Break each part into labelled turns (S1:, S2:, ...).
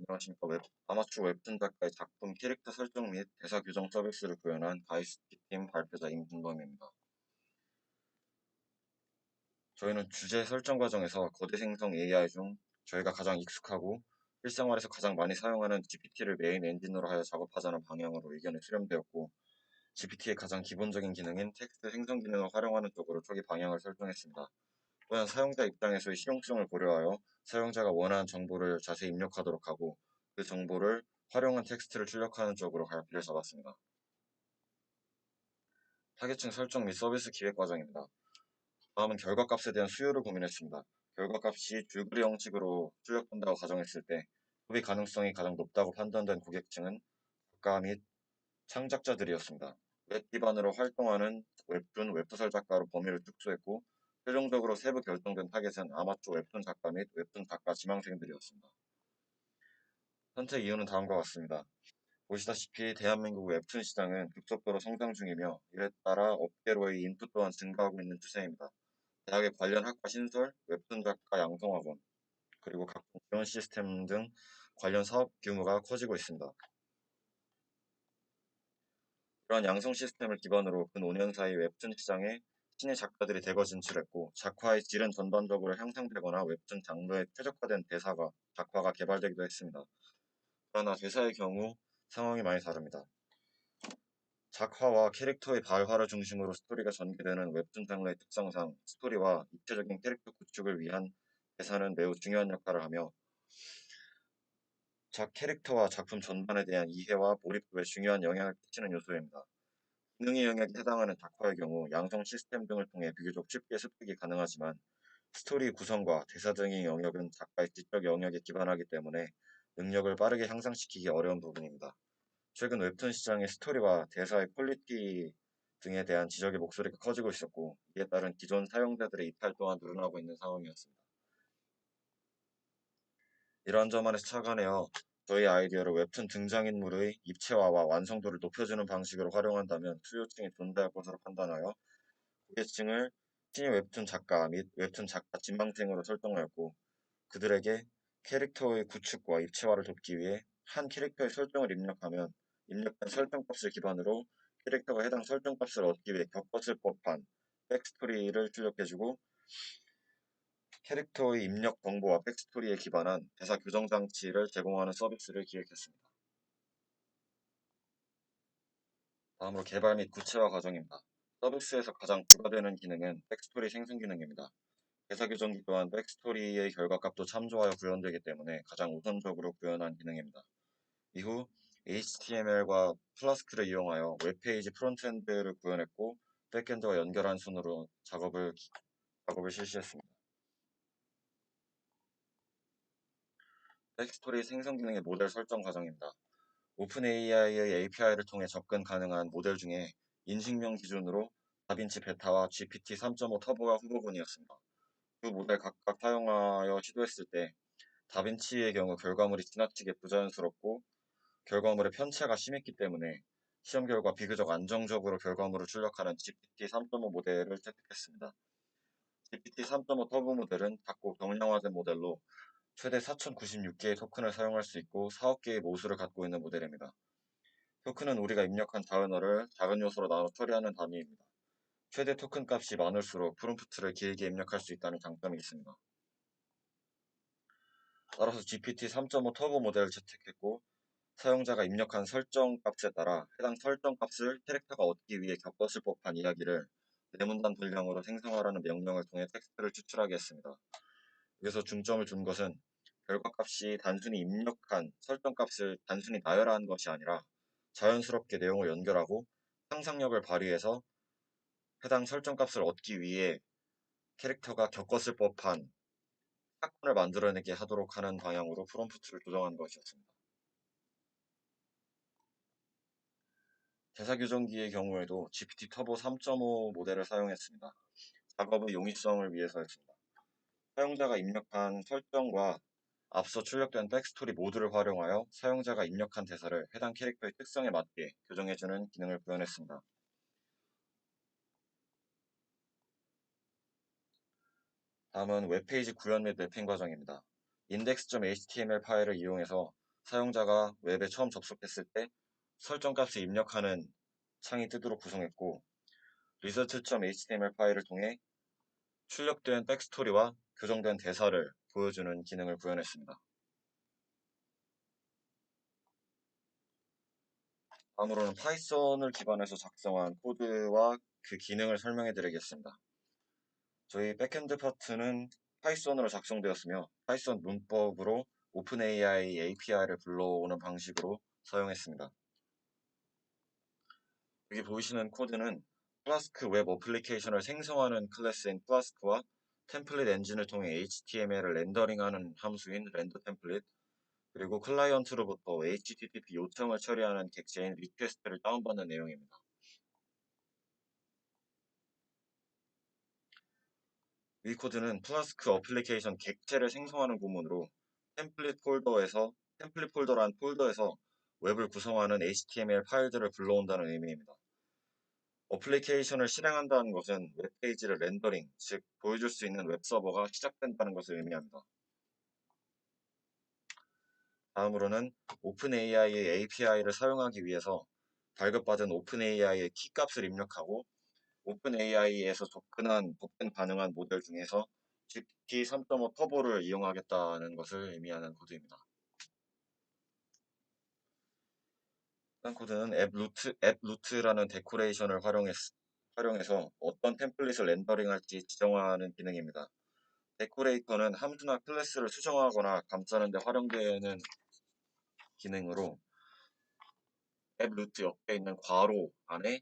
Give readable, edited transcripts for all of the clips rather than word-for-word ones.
S1: 안녕하십니까. 아마추어 웹툰 작가의 작품 캐릭터 설정 및 대사 교정 서비스를 구현한 가이스트팀 발표자 임준범입니다. 저희는 주제 설정 과정에서 거대 생성 AI 중 저희가 가장 익숙하고 일생활에서 가장 많이 사용하는 GPT를 메인 엔진으로 하여 작업하자는 방향으로 의견이 수렴되었고, GPT의 가장 기본적인 기능인 텍스트 생성 기능을 활용하는 쪽으로 초기 방향을 설정했습니다. 또한 사용자 입장에서의 실용성을 고려하여 사용자가 원하는 정보를 자세히 입력하도록 하고, 그 정보를 활용한 텍스트를 출력하는 쪽으로 갈피를 잡았습니다. 타겟층 설정 및 서비스 기획 과정입니다. 다음은 결과값에 대한 수요를 고민했습니다. 결과값이 줄거리 형식으로 출력된다고 가정했을 때 소비 가능성이 가장 높다고 판단된 고객층은 작가 및 창작자들이었습니다. 웹 기반으로 활동하는 웹툰, 웹소설 작가로 범위를 축소했고, 최종적으로 세부 결정된 타겟은 아마추어 웹툰 작가 및 웹툰 작가 지망생들이었습니다. 선택 이유는 다음과 같습니다. 보시다시피 대한민국 웹툰 시장은 급속도로 성장 중이며, 이에 따라 업계로의 인풋 또한 증가하고 있는 추세입니다. 대학의 관련 학과 신설, 웹툰 작가 양성학원, 그리고 각종 지원 시스템 등 관련 사업 규모가 커지고 있습니다. 이러한 양성 시스템을 기반으로 근 5년 사이 웹툰 시장에 신의 작가들이 대거 진출했고, 작화의 질은 전반적으로 향상되거나 웹툰 장르에 최적화된 대사가 작화가 개발되기도 했습니다. 그러나 대사의 경우 상황이 많이 다릅니다. 작화와 캐릭터의 발화를 중심으로 스토리가 전개되는 웹툰 장르의 특성상 스토리와 입체적인 캐릭터 구축을 위한 대사는 매우 중요한 역할을 하며, 캐릭터와 작품 전반에 대한 이해와 몰입도에 중요한 영향을 끼치는 요소입니다. 기능의 영역에 해당하는 작화의 경우 양성 시스템 등을 통해 비교적 쉽게 습득이 가능하지만, 스토리 구성과 대사 등의 영역은 작가의 지적 영역에 기반하기 때문에 능력을 빠르게 향상시키기 어려운 부분입니다. 최근 웹툰 시장의 스토리와 대사의 퀄리티 등에 대한 지적의 목소리가 커지고 있었고, 이에 따른 기존 사용자들의 이탈 또한 늘어나고 있는 상황이었습니다. 이러한 점안에서 착안하여 저희 아이디어를 웹툰 등장인물의 입체화와 완성도를 높여주는 방식으로 활용한다면 수요층이 존재할 것으로 판단하여 고객층을 신의 웹툰 작가 및 웹툰 작가 진망생으로 설정하였고, 그들에게 캐릭터의 구축과 입체화를 돕기 위해 한 캐릭터의 설정을 입력하면 입력한 설정값을 기반으로 캐릭터가 해당 설정값을 얻기 위해 겪었을 법한 백스토리를 출력해주고, 캐릭터의 입력 정보와 백스토리에 기반한 대사 교정 장치를 제공하는 서비스를 기획했습니다. 다음으로 개발 및 구체화 과정입니다. 서비스에서 가장 부과되는 기능은 백스토리 생성 기능입니다. 대사 교정기 또한 백스토리의 결과값도 참조하여 구현되기 때문에 가장 우선적으로 구현한 기능입니다. 이후 HTML과 플라스크를 이용하여 웹페이지 프론트엔드를 구현했고, 백엔드와 연결한 순으로 작업을 실시했습니다. 백스토리 생성 기능의 모델 설정 과정입니다. 오픈AI의 API를 통해 접근 가능한 모델 중에 인식명 기준으로 다빈치 베타와 GPT 3.5 터보가 후보군이었습니다. 두 모델 각각 사용하여 시도했을 때 다빈치의 경우 결과물이 지나치게 부자연스럽고 결과물의 편차가 심했기 때문에 시험 결과 비교적 안정적으로 결과물을 출력하는 GPT 3.5 모델을 채택했습니다. GPT 3.5 터보 모델은 작고 경량화된 모델로 최대 4096개의 토큰을 사용할 수 있고 4억 개의 모수를 갖고 있는 모델입니다. 토큰은 우리가 입력한 단어를 작은 요소로 나눠 처리하는 단위입니다. 최대 토큰 값이 많을수록 프롬프트를 길게 입력할 수 있다는 장점이 있습니다. 따라서 GPT 3.5 터보 모델을 채택했고, 사용자가 입력한 설정 값에 따라 해당 설정 값을 캐릭터가 얻기 위해 겪었을 법한 이야기를 네문단 분량으로 생성하라는 명령을 통해 텍스트를 추출하게 했습니다. 여기서 중점을 둔 것은 결과값이 단순히 입력한 설정 값을 단순히 나열한 것이 아니라 자연스럽게 내용을 연결하고 상상력을 발휘해서 해당 설정 값을 얻기 위해 캐릭터가 겪었을 법한 사건을 만들어내게 하도록 하는 방향으로 프롬프트를 조정한 것이었습니다. 대사 교정기의 경우에도 GPT 터보 3.5 모델을 사용했습니다. 작업의 용이성을 위해서였습니다. 사용자가 입력한 설정과 앞서 출력된 백스토리 모두를 활용하여 사용자가 입력한 대사를 해당 캐릭터의 특성에 맞게 교정해주는 기능을 구현했습니다. 다음은 웹페이지 구현 및 맵핑 과정입니다. index.html 파일을 이용해서 사용자가 웹에 처음 접속했을 때 설정값을 입력하는 창이 뜨도록 구성했고, result.html 파일을 통해 출력된 백스토리와 교정된 대사를 보여주는 기능을 구현했습니다. 다음으로는 파이썬을 기반해서 작성한 코드와 그 기능을 설명해 드리겠습니다. 저희 백엔드 파트는 파이썬으로 작성되었으며 파이썬 문법으로 오픈AI API를 불러오는 방식으로 사용했습니다. 여기 보이시는 코드는 플라스크 웹 어플리케이션을 생성하는 클래스인 플라스크와 템플릿 엔진을 통해 HTML을 렌더링하는 함수인 렌더 템플릿, 그리고 클라이언트로부터 HTTP 요청을 처리하는 객체인 리퀘스트를 다운받는 내용입니다. 이 코드는 플라스크 어플리케이션 객체를 생성하는 부분으로 템플릿 폴더란 폴더에서 웹을 구성하는 HTML 파일들을 불러온다는 의미입니다. 어플리케이션을 실행한다는 것은 웹페이지를 렌더링, 즉 보여줄 수 있는 웹서버가 시작된다는 것을 의미합니다. 다음으로는 오픈AI의 API를 사용하기 위해서 발급받은 오픈AI의 키값을 입력하고 오픈AI에서 접근 가능한 모델 중에서 GPT 3.5 터보를 이용하겠다는 것을 의미하는 코드입니다. 이번 코드는 앱 루트라는 데코레이션을 활용해서 어떤 템플릿을 렌더링할지 지정하는 기능입니다. 데코레이터는 함수나 클래스를 수정하거나 감싸는 데 활용되는 기능으로 앱 루트 옆에 있는 괄호 안에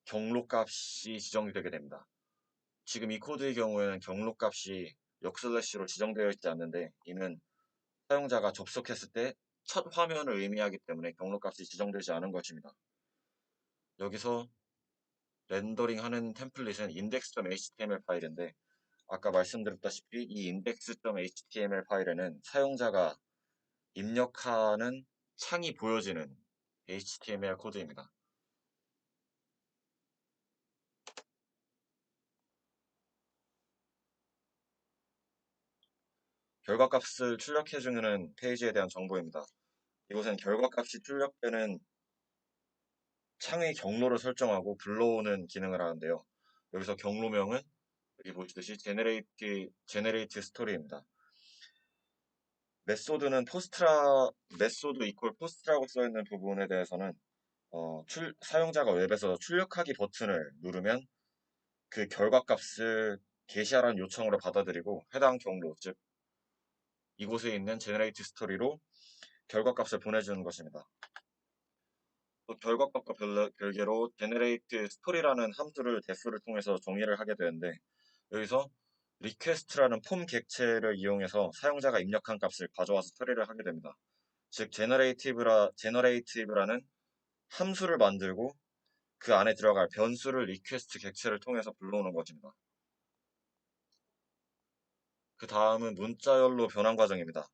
S1: 경로 값이 지정이 되게 됩니다. 지금 이 코드의 경우에는 경로 값이 역슬래시로 지정되어 있지 않는데, 이는 사용자가 접속했을 때 첫 화면을 의미하기 때문에 경로 값이 지정되지 않은 것입니다. 여기서 렌더링하는 템플릿은 index.html 파일인데, 아까 말씀드렸다시피 이 index.html 파일에는 사용자가 입력하는 창이 보여지는 HTML 코드입니다. 결과값을 출력해주는 페이지에 대한 정보입니다. 이곳엔 결과값이 출력되는 창의 경로를 설정하고 불러오는 기능을 하는데요. 여기서 경로명은 여기 보시듯이 generate 스토리입니다. 메소드 이퀄 포스트라고 써있는 부분에 대해서는 사용자가 웹에서 출력하기 버튼을 누르면 그 결과값을 게시하라는 요청으로 받아들이고 해당 경로, 즉 이곳에 있는 generate 스토리로 결과값을 보내주는 것입니다. 또 결과값과 별개로 generate 스토리라는 함수를 def를 통해서 정의를 하게 되는데, 여기서 request라는 폼 객체를 이용해서 사용자가 입력한 값을 가져와서 처리를 하게 됩니다. 즉 generative라는 함수를 만들고 그 안에 들어갈 변수를 request 객체를 통해서 불러오는 것입니다. 그 다음은 문자열로 변환 과정입니다.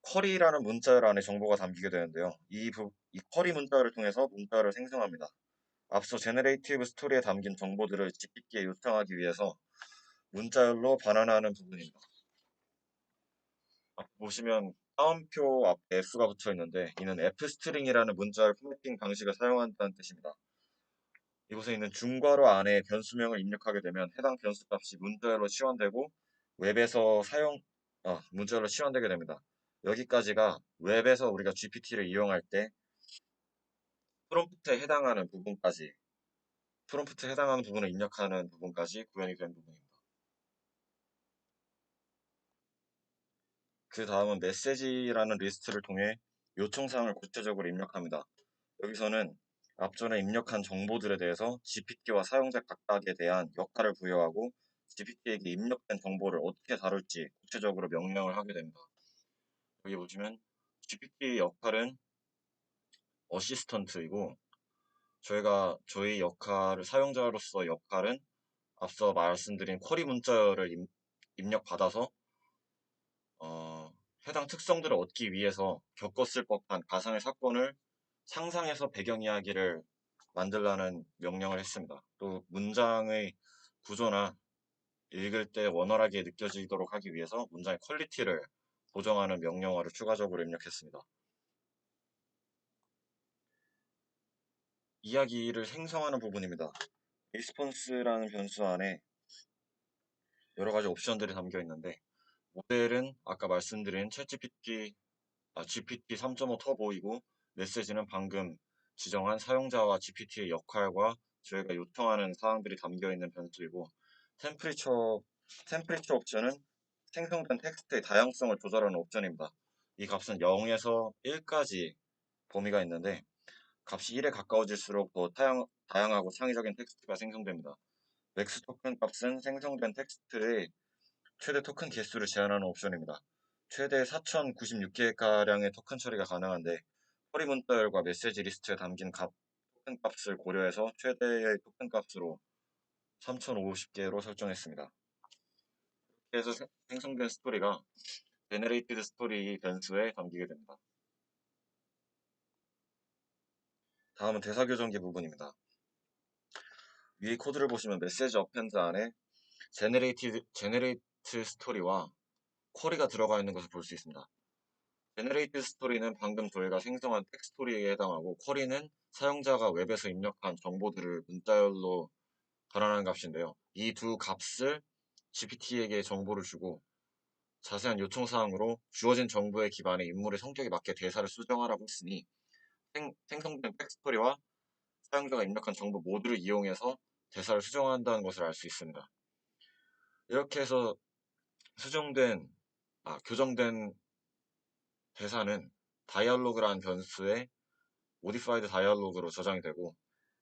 S1: 쿼리라는 문자열 안에 정보가 담기게 되는데요. 이 쿼리 문자열을 통해서 문자열을 생성합니다. 앞서 제너레이티브 스토리에 담긴 정보들을 GPT에 요청하기 위해서 문자열로 반환하는 부분입니다. 보시면 따옴표 앞에 F가 붙어 있는데, 이는 F스트링이라는 문자열 포매팅 방식을 사용한다는 뜻입니다. 이곳에 있는 중괄호 안에 변수명을 입력하게 되면 해당 변수 값이 문자열로 치환되고 문자열로 치환되게 됩니다. 여기까지가 웹에서 우리가 GPT를 이용할 때 프롬프트에 해당하는 부분을 입력하는 부분까지 구현이 된 부분입니다. 그 다음은 메시지라는 리스트를 통해 요청사항을 구체적으로 입력합니다. 여기서는 앞전에 입력한 정보들에 대해서 GPT와 사용자 각각에 대한 역할을 부여하고 GPT에게 입력된 정보를 어떻게 다룰지 구체적으로 명령을 하게 됩니다. 여기 보시면 GPT 역할은 어시스턴트이고, 저희 사용자로서 역할은 앞서 말씀드린 쿼리 문자열을 입력받아서 해당 특성들을 얻기 위해서 겪었을 법한 가상의 사건을 상상해서 배경 이야기를 만들라는 명령을 했습니다. 또 문장의 구조나 읽을 때 원활하게 느껴지도록 하기 위해서 문장의 퀄리티를 보정하는 명령어를 추가적으로 입력했습니다. 이야기를 생성하는 부분입니다. 리스폰스라는 변수 안에 여러 가지 옵션들이 담겨 있는데 모델은 아까 말씀드린 GPT 3.5 터보이고 메시지는 방금 지정한 사용자와 GPT의 역할과 저희가 요청하는 사항들이 담겨 있는 변수이고 템프리처 옵션은 생성된 텍스트의 다양성을 조절하는 옵션입니다. 이 값은 0에서 1까지 범위가 있는데 값이 1에 가까워질수록 더 다양하고 창의적인 텍스트가 생성됩니다. 맥스 토큰 값은 생성된 텍스트의 최대 토큰 개수를 제한하는 옵션입니다. 최대 4096개가량의 토큰 처리가 가능한데 허리 문자열과 메시지 리스트에 담긴 토큰 값을 고려해서 최대의 토큰 값으로 3050개로 설정했습니다. 그래서 생성된 스토리가 제너레이티드 스토리 변수에 담기게 됩니다. 다음은 대사 교정기 부분입니다. 위의 코드를 보시면 메시지 어펜드 안에 제너레이트 스토리와 쿼리가 들어가 있는 것을 볼 수 있습니다. 제너레이트 스토리는 방금 저희가 생성한 텍스토리에 해당하고 쿼리는 사용자가 웹에서 입력한 정보들을 문자열로 변환하는 값인데요. 이 두 값을 GPT에게 정보를 주고 자세한 요청사항으로 주어진 정보에 기반해 인물의 성격에 맞게 대사를 수정하라고 했으니 생성된 텍스토리와 사용자가 입력한 정보 모두를 이용해서 대사를 수정한다는 것을 알 수 있습니다. 이렇게 해서 교정된 대사는 다이얼로그라는 변수에 modified 다이얼로그로 저장이 되고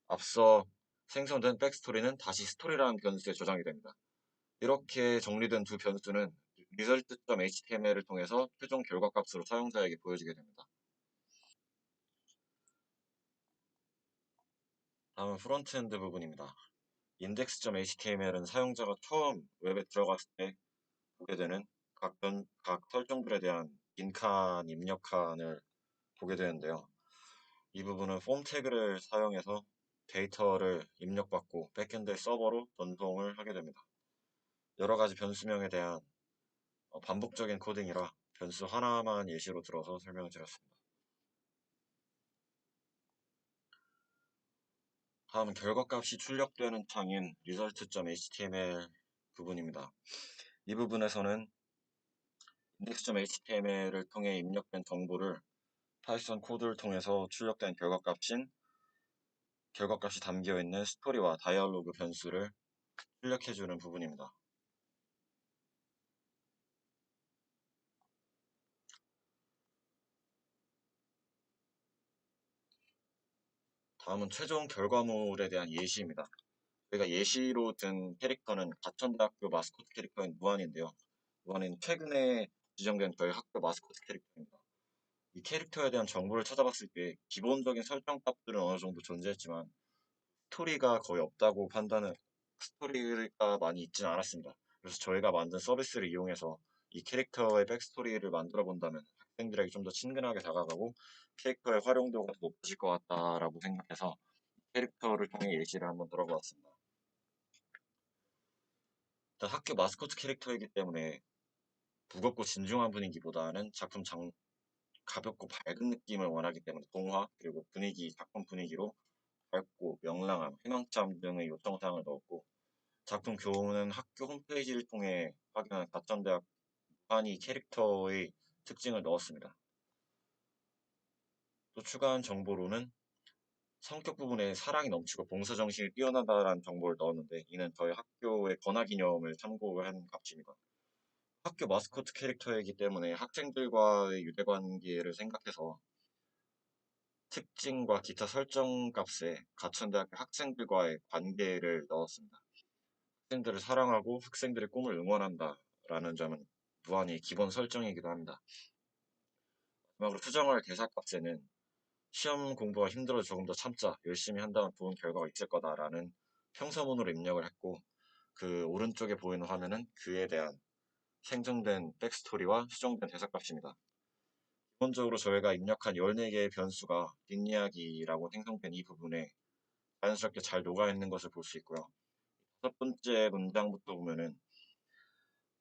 S1: 앞서 생성된 백스토리는 다시 스토리라는 변수에 저장이 됩니다. 이렇게 정리된 두 변수는 result.html을 통해서 최종 결과값으로 사용자에게 보여지게 됩니다. 다음은 프론트엔드 부분입니다. index.html은 사용자가 처음 웹에 들어갔을 때 보게 되는 각 설정들에 대한 빈칸 입력칸을 보게 되는데요. 이 부분은 폼 태그를 사용해서 데이터를 입력받고 백엔드 서버로 전송을 하게 됩니다. 여러 가지 변수명에 대한 반복적인 코딩이라 변수 하나만 예시로 들어서 설명을 드렸습니다. 다음은 결과값이 출력되는 창인 result.html 부분입니다. 이 부분에서는 index.html을 통해 입력된 정보를 파이썬 코드를 통해서 출력된 결과값이 담겨있는 스토리와 다이얼로그 변수를 출력해주는 부분입니다. 다음은 최종 결과물에 대한 예시입니다. 저희가 예시로 든 캐릭터는 가천대학교 마스코트 캐릭터인 무한인데요. 무한은 최근에 지정된 저희 학교 마스코트 캐릭터입니다. 이 캐릭터에 대한 정보를 찾아봤을 때 기본적인 설정 값들은 어느 정도 존재했지만 스토리가 많이 있지는 않았습니다. 그래서 저희가 만든 서비스를 이용해서 이 캐릭터의 백스토리를 만들어 본다면 학생들에게 좀 더 친근하게 다가가고 캐릭터의 활용도가 높아질 것 같다라고 생각해서 캐릭터를 통해 예시를 한번 들어보았습니다. 일단 학교 마스코트 캐릭터이기 때문에 무겁고 진중한 분위기보다는 가볍고 밝은 느낌을 원하기 때문에 동화 그리고 작품 분위기로 밝고 명랑함, 희망찬 등의 요청사항을 넣었고 작품 교훈은 학교 홈페이지를 통해 확인한 가천대학 무한히 캐릭터의 특징을 넣었습니다. 또 추가한 정보로는 성격 부분에 사랑이 넘치고 봉사정신이 뛰어나다라는 정보를 넣었는데 이는 저희 학교의 권하기념을 참고한 값입니다. 학교 마스코트 캐릭터이기 때문에 학생들과의 유대관계를 생각해서 특징과 기타 설정 값에 가천대학교 학생들과의 관계를 넣었습니다. 학생들을 사랑하고 학생들의 꿈을 응원한다 라는 점은 무한히 기본 설정이기도 합니다. 마지막으로 수정할 대사 값에는 시험 공부가 힘들어 조금 더 참자 열심히 한다면 좋은 결과가 있을 거다라는 평서문으로 입력을 했고 그 오른쪽에 보이는 화면은 그에 대한 생성된 백스토리와 수정된 대사 값입니다. 기본적으로 저희가 입력한 14개의 변수가 뒷이야기라고 생성된 이 부분에 자연스럽게 잘 녹아있는 것을 볼 수 있고요. 첫 번째 문장부터 보면은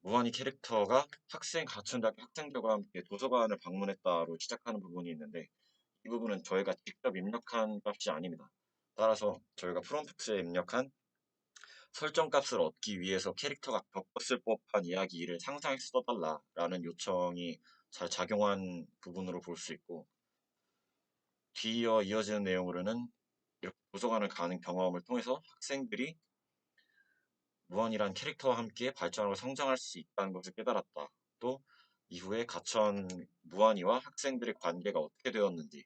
S1: 무한히 캐릭터가 학생 가천대학교 학생들과 함께 도서관을 방문했다로 시작하는 부분이 있는데 이 부분은 저희가 직접 입력한 값이 아닙니다. 따라서 저희가 프롬프트에 입력한 설정 값을 얻기 위해서 캐릭터가 겪었을 법한 이야기를 상상해서 써달라라는 요청이 잘 작용한 부분으로 볼 수 있고 뒤이어 이어지는 내용으로는 이렇게 도서관을 가는 경험을 통해서 학생들이 무한이란 캐릭터와 함께 발전하고 성장할 수 있다는 것을 깨달았다. 또 이후에 가천 무한이와 학생들의 관계가 어떻게 되었는지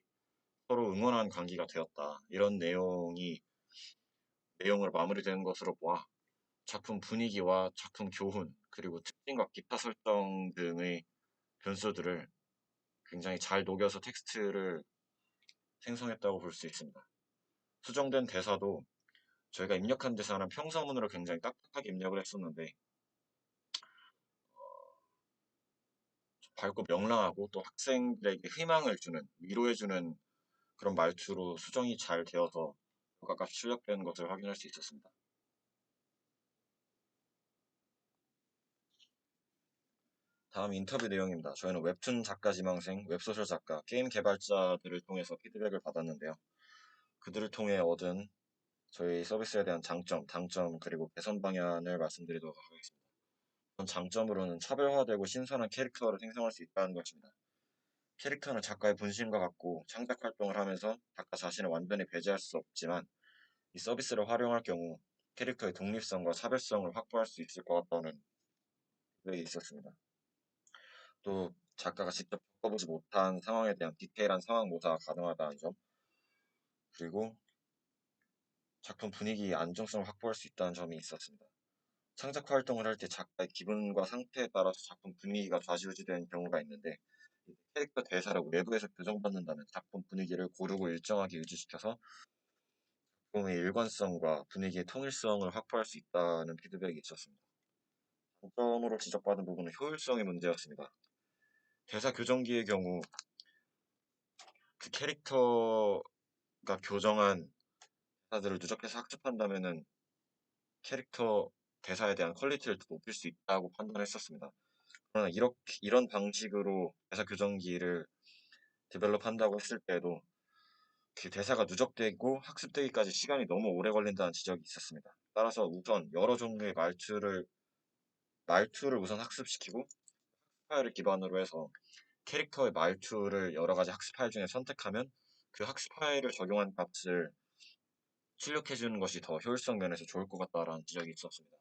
S1: 서로 응원하는 관계가 되었다. 이런 내용으로 마무리되는 것으로 보아 작품 분위기와 작품 교훈 그리고 특징과 기타 설정 등의 변수들을 굉장히 잘 녹여서 텍스트를 생성했다고 볼 수 있습니다. 수정된 대사도 저희가 입력한 대사는 평서문으로 굉장히 딱딱하게 입력을 했었는데 밝고 명랑하고 또 학생들에게 희망을 주는 위로해주는 그런 말투로 수정이 잘 되어서 효과가 출력되는 것을 확인할 수 있었습니다. 다음 인터뷰 내용입니다. 저희는 웹툰 작가 지망생, 웹소설 작가, 게임 개발자들을 통해서 피드백을 받았는데요. 그들을 통해 얻은 저희 서비스에 대한 장점, 단점, 그리고 개선 방향을 말씀드리도록 하겠습니다. 우선 장점으로는 차별화되고 신선한 캐릭터를 생성할 수 있다는 것입니다. 캐릭터는 작가의 분신과 같고 창작 활동을 하면서 작가 자신을 완전히 배제할 수 없지만 이 서비스를 활용할 경우 캐릭터의 독립성과 차별성을 확보할 수 있을 것 같다는 생각이 있었습니다. 또 작가가 직접 겪어보지 못한 상황에 대한 디테일한 상황 묘사가 가능하다는 점, 그리고 작품 분위기의 안정성을 확보할 수 있다는 점이 있었습니다. 창작 활동을 할 때 작가의 기분과 상태에 따라서 작품 분위기가 좌지우지되는 경우가 있는데 캐릭터 대사를 외부에서 교정받는다면 작품 분위기를 고르고 일정하게 유지시켜서 작품의 일관성과 분위기의 통일성을 확보할 수 있다는 피드백이 있었습니다. 장점으로 지적받은 부분은 효율성의 문제였습니다. 대사 교정기의 경우 그 캐릭터가 교정한 대사들을 누적해서 학습한다면은 캐릭터 대사에 대한 퀄리티를 더 높일 수 있다고 판단했었습니다. 그러나 이런 방식으로 대사 교정기를 디벨롭한다고 했을 때에도 그 대사가 누적되고 학습되기까지 시간이 너무 오래 걸린다는 지적이 있었습니다. 따라서 우선 여러 종류의 말투를 우선 학습시키고 파일을 기반으로 해서 캐릭터의 말투를 여러 가지 학습 파일 중에 선택하면 그 학습 파일을 적용한 값을 출력해 주는 것이 더 효율성 면에서 좋을 것 같다라는 지적이 있었습니다.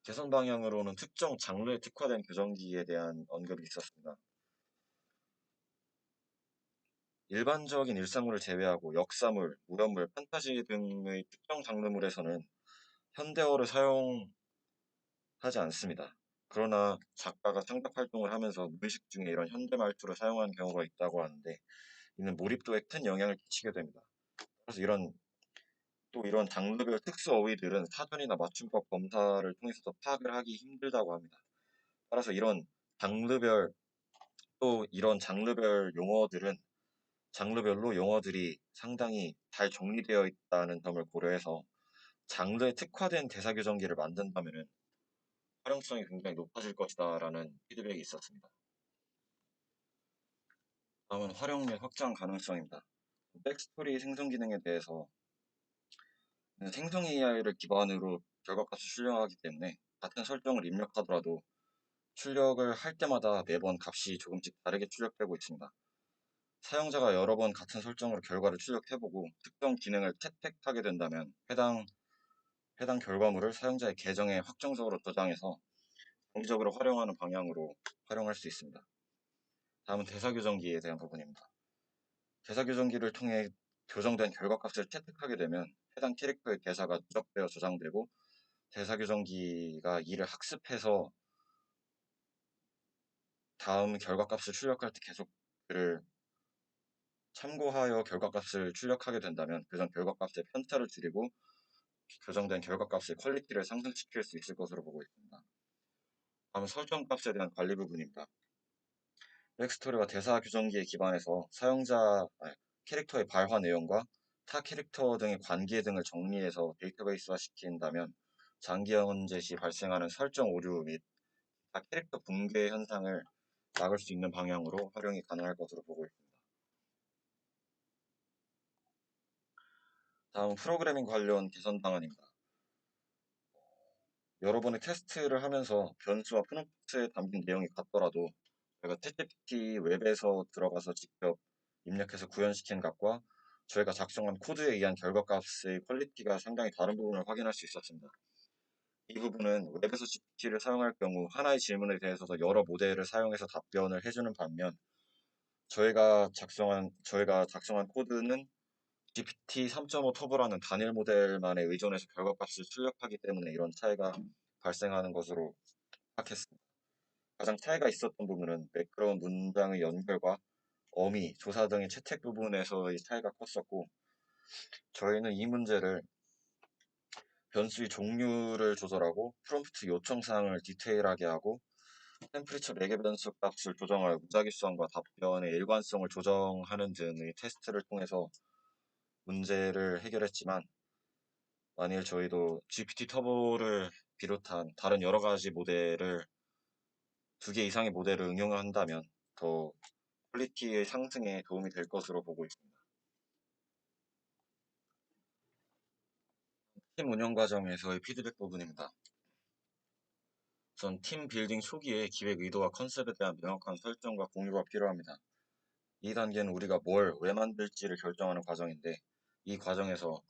S1: 개선 방향으로는 특정 장르에 특화된 교정기에 대한 언급이 있었습니다. 일반적인 일상물을 제외하고 역사물, 무협물, 판타지 등의 특정 장르물에서는 현대어를 사용하지 않습니다. 그러나 작가가 창작 활동을 하면서 무의식 중에 이런 현대 말투를 사용하는 경우가 있다고 하는데 이는 몰입도에 큰 영향을 끼치게 됩니다. 그래서 이런 장르별 특수 어휘들은 사전이나 맞춤법 검사를 통해서도 파악을 하기 힘들다고 합니다. 따라서 장르별 이런 장르별 용어들은 장르별로 용어들이 상당히 잘 정리되어 있다는 점을 고려해서 장르에 특화된 대사 교정기를 만든다면 활용성이 굉장히 높아질 것이다라는 피드백이 있었습니다. 다음은 활용 및 확장 가능성입니다. 백스토리 생성 기능에 대해서 생성 AI를 기반으로 결과값을 출력하기 때문에 같은 설정을 입력하더라도 출력을 할 때마다 매번 값이 조금씩 다르게 출력되고 있습니다. 사용자가 여러 번 같은 설정으로 결과를 출력해보고 특정 기능을 채택하게 된다면 해당 결과물을 사용자의 계정에 확정적으로 저장해서 정기적으로 활용하는 방향으로 활용할 수 있습니다. 다음은 대사 교정기에 대한 부분입니다. 대사 교정기를 통해 교정된 결과값을 채택하게 되면 해당 캐릭터의 대사가 누적되어 저장되고 대사 교정기가 이를 학습해서 다음 결과값을 출력할 때 계속 그를 참고하여 결과값을 출력하게 된다면 그전 결과값의 편차를 줄이고 교정된 결과값의 퀄리티를 상승시킬 수 있을 것으로 보고 있습니다. 다음은 설정값에 대한 관리 부분입니다. 백스토리와 대사 교정기에 기반해서 캐릭터의 발화 내용과 타 캐릭터 등의 관계 등을 정리해서 데이터베이스화 시킨다면 장기 현재 시 발생하는 설정 오류 및 타 캐릭터 붕괴 현상을 막을 수 있는 방향으로 활용이 가능할 것으로 보고 있습니다. 다음 프로그래밍 관련 개선 방안입니다. 여러 번의 테스트를 하면서 변수와 프롬프트에 담긴 내용이 같더라도 저희가 챗GPT 웹에서 들어가서 직접 입력해서 구현시킨 값과 저희가 작성한 코드에 의한 결과값의 퀄리티가 상당히 다른 부분을 확인할 수 있었습니다. 이 부분은 웹에서 GPT를 사용할 경우 하나의 질문에 대해서도 여러 모델을 사용해서 답변을 해주는 반면 저희가 작성한 코드는 GPT 3.5 터보라는 단일 모델만에 의존해서 결과값을 출력하기 때문에 이런 차이가 발생하는 것으로 파악했습니다. 가장 차이가 있었던 부분은 매끄러운 문장의 연결과 어미, 조사 등의 채택 부분에서의 차이가 컸었고, 저희는 이 문제를 변수의 종류를 조절하고 프롬프트 요청 사항을 디테일하게 하고 템프리처 매개 변수 값을 조정하여 무작위성과 답변의 일관성을 조정하는 등의 테스트를 통해서 문제를 해결했지만, 만일 저희도 GPT 터보를 비롯한 다른 여러 가지 모델을 2개 이상의 모델을 응용한다면 더 퀄리티의 상승에 도움이 될 것으로 보고 있습니다. 팀 운영 과정에서의 피드백 부분입니다. 우선 팀 빌딩 초기에 기획 의도와 컨셉에 대한 명확한 설정과 공유가 필요합니다. 이 단계는 우리가 뭘, 왜 만들지를 결정하는 과정인데, 이 과정에서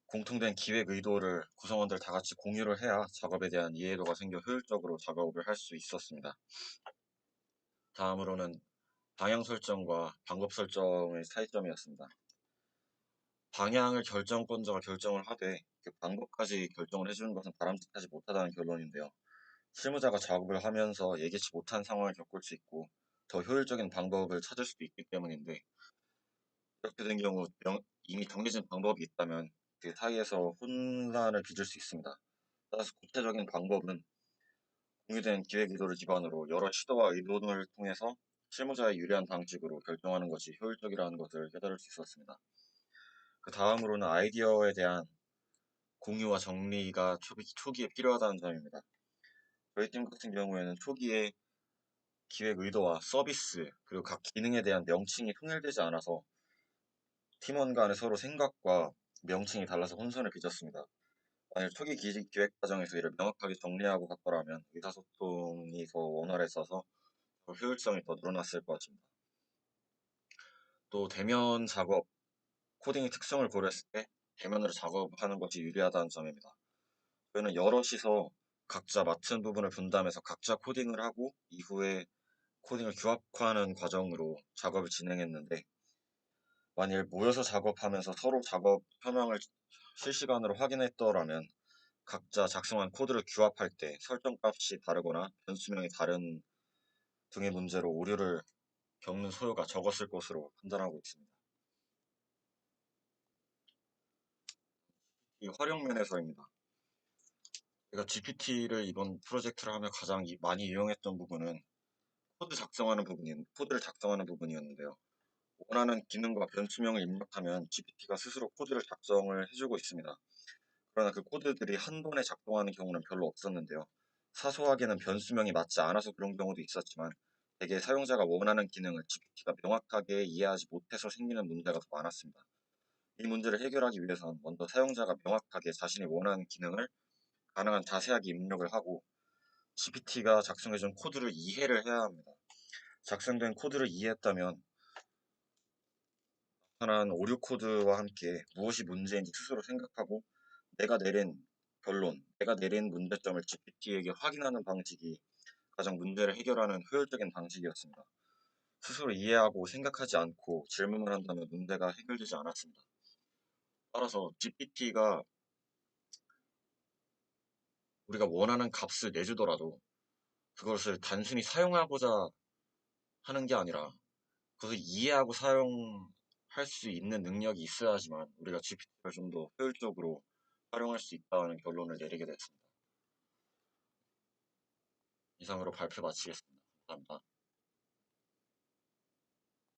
S1: 공통된 기획 의도를 구성원들 다 같이 공유를 해야 작업에 대한 이해도가 생겨 효율적으로 작업을 할 수 있었습니다. 다음으로는 방향 설정과 방법 설정의 차이점이었습니다. 방향을 결정권자가 결정을 하되 그 방법까지 결정을 해주는 것은 바람직하지 못하다는 결론인데요. 실무자가 작업을 하면서 예기치 못한 상황을 겪을 수 있고 더 효율적인 방법을 찾을 수도 있기 때문인데, 이렇게 된 경우 이미 정해진 방법이 있다면 그 사이에서 혼란을 빚을 수 있습니다. 따라서 구체적인 방법은 공유된 기획 의도를 기반으로 여러 시도와 의논을 통해서 실무자의 유리한 방식으로 결정하는 것이 효율적이라는 것을 깨달을 수 있었습니다. 그 다음으로는 아이디어에 대한 공유와 정리가 초기에 필요하다는 점입니다. 저희 팀 같은 경우에는 초기에 기획 의도와 서비스 그리고 각 기능에 대한 명칭이 통일되지 않아서 팀원 간에 서로 생각과 명칭이 달라서 혼선을 빚었습니다. 만약 초기 기획 과정에서 이를 명확하게 정리하고 갔더라면 의사소통이 더 원활했어서 효율성이 더 늘어났을 것입니다. 또 대면 작업, 코딩의 특성을 고려했을 때 대면으로 작업하는 것이 유리하다는 점입니다. 저희는 여럿이서 각자 맡은 부분을 분담해서 각자 코딩을 하고 이후에 코딩을 규합화하는 과정으로 작업을 진행했는데, 만일 모여서 작업하면서 서로 작업 현황을 실시간으로 확인했더라면 각자 작성한 코드를 규합할 때 설정값이 다르거나 변수명이 다른 등의 문제로 오류를 겪는 소요가 적었을 것으로 판단하고 있습니다. 이 활용 면에서입니다. 제가 GPT를 이번 프로젝트를 하며 가장 많이 이용했던 부분은 코드를 작성하는 부분이었는데요. 원하는 기능과 변수명을 입력하면 GPT가 스스로 코드를 작성을 해주고 있습니다. 그러나 그 코드들이 한 번에 작동하는 경우는 별로 없었는데요. 사소하게는 변수명이 맞지 않아서 그런 경우도 있었지만 대개 사용자가 원하는 기능을 GPT가 명확하게 이해하지 못해서 생기는 문제가 더 많았습니다. 이 문제를 해결하기 위해선 먼저 사용자가 명확하게 자신이 원하는 기능을 가능한 자세하게 입력을 하고 GPT가 작성해준 코드를 이해를 해야 합니다. 작성된 코드를 이해했다면 나타난 오류 코드와 함께 무엇이 문제인지 스스로 생각하고 내가 내린 내가 내린 문제점을 GPT에게 확인하는 방식이 가장 문제를 해결하는 효율적인 방식이었습니다. 스스로 이해하고 생각하지 않고 질문을 한다면 문제가 해결되지 않았습니다. 따라서 GPT가 우리가 원하는 값을 내주더라도 그것을 단순히 사용하고자 하는 게 아니라 그것을 이해하고 사용할 수 있는 능력이 있어야지만 우리가 GPT를 좀 더 효율적으로 활용할 수 있다는 결론을 내리게 됐습니다. 이상으로 발표 마치겠습니다. 감사합니다.